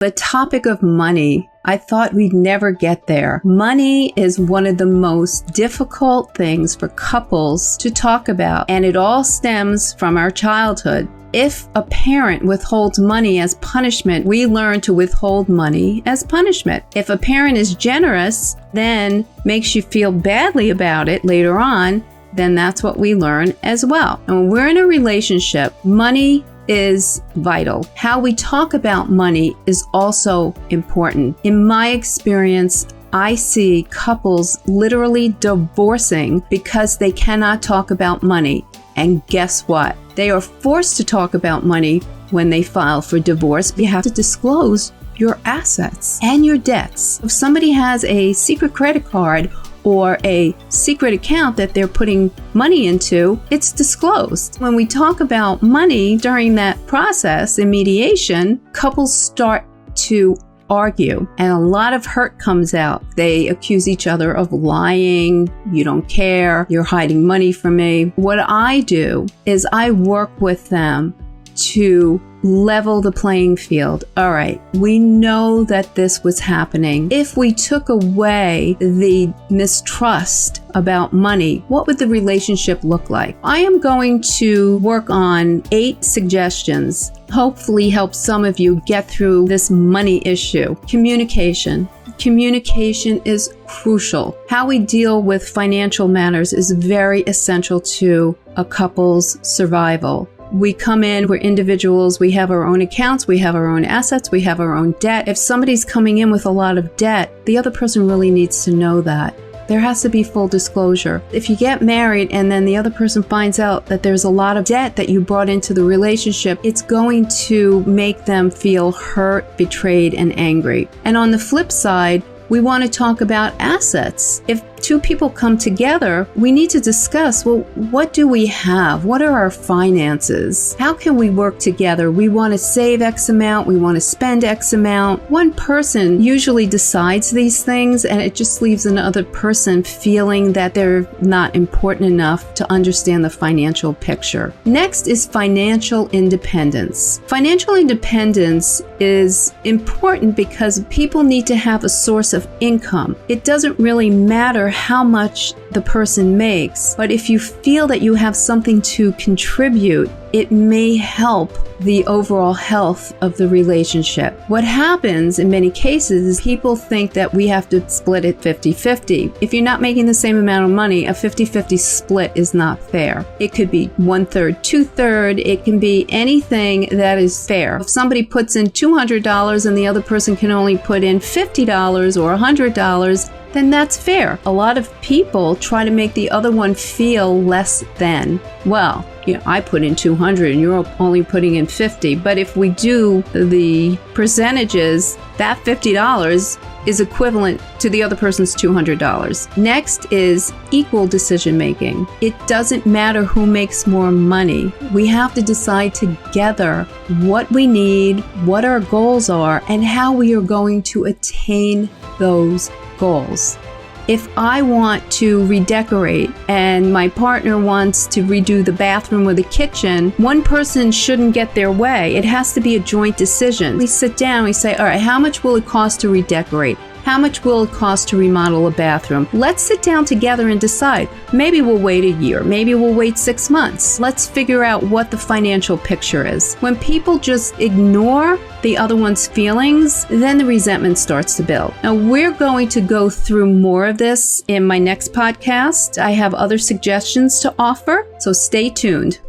The topic of money, I thought we'd never get there. Money is one of the most difficult things for couples to talk about, and it all stems from our childhood. If a parent withholds money as punishment, we learn to withhold money as punishment. If a parent is generous, then makes you feel badly about it later on, then that's what we learn as well. And when we're in a relationship, money is vital. How we talk about money is also important. In my experience, I see couples literally divorcing because they cannot talk about money. And guess what? They are forced to talk about money when they file for divorce. You have to disclose your assets and your debts. If somebody has a secret credit card or a secret account that they're putting money into, it's disclosed. When we talk about money during that process in mediation, couples start to argue and a lot of hurt comes out. They accuse each other of lying, you don't care, you're hiding money from me. What I do is I work with them to level the playing field. All right, we know that this was happening. If we took away the mistrust about money, what would the relationship look like? I am going to work on 8 suggestions, hopefully help some of you get through this money issue. Communication. Communication is crucial. How we deal with financial matters is very essential to a couple's survival. We come in, we're individuals, we have our own accounts, we have our own assets, we have our own debt. If somebody's coming in with a lot of debt, the other person really needs to know that. There has to be full disclosure. If you get married and then the other person finds out that there's a lot of debt that you brought into the relationship, it's going to make them feel hurt, betrayed, and angry. And on the flip side, we want to talk about assets. If 2 people come together, we need to discuss, well, what do we have? What are our finances? How can we work together? We want to save X amount. We want to spend X amount. One person usually decides these things, and it just leaves another person feeling that they're not important enough to understand the financial picture. Next is financial independence. Financial independence is important because people need to have a source of income. It doesn't really matter how much the person makes, but if you feel that you have something to contribute, it may help the overall health of the relationship. What happens in many cases is people think that we have to split it 50-50. If you're not making the same amount of money, a 50-50 split is not fair. It could be 1/3, 2/3. It can be anything that is fair. If somebody puts in $200 and the other person can only put in $50 or $100, then that's fair. A lot of people try to make the other one feel less than. Well, I put in 200 and you're only putting in 50. But if we do the percentages, that $50 is equivalent to the other person's $200. Next is equal decision making. It doesn't matter who makes more money. We have to decide together what we need, what our goals are, and how we are going to attain those goals. If I want to redecorate and my partner wants to redo the bathroom or the kitchen, one person shouldn't get their way. It has to be a joint decision. We sit down, we say, all right, how much will it cost to redecorate? How much will it cost to remodel a bathroom? Let's sit down together and decide. Maybe we'll wait a year. Maybe we'll wait 6 months. Let's figure out what the financial picture is. When people just ignore the other one's feelings, then the resentment starts to build. Now, we're going to go through more of this in my next podcast. I have other suggestions to offer, so stay tuned.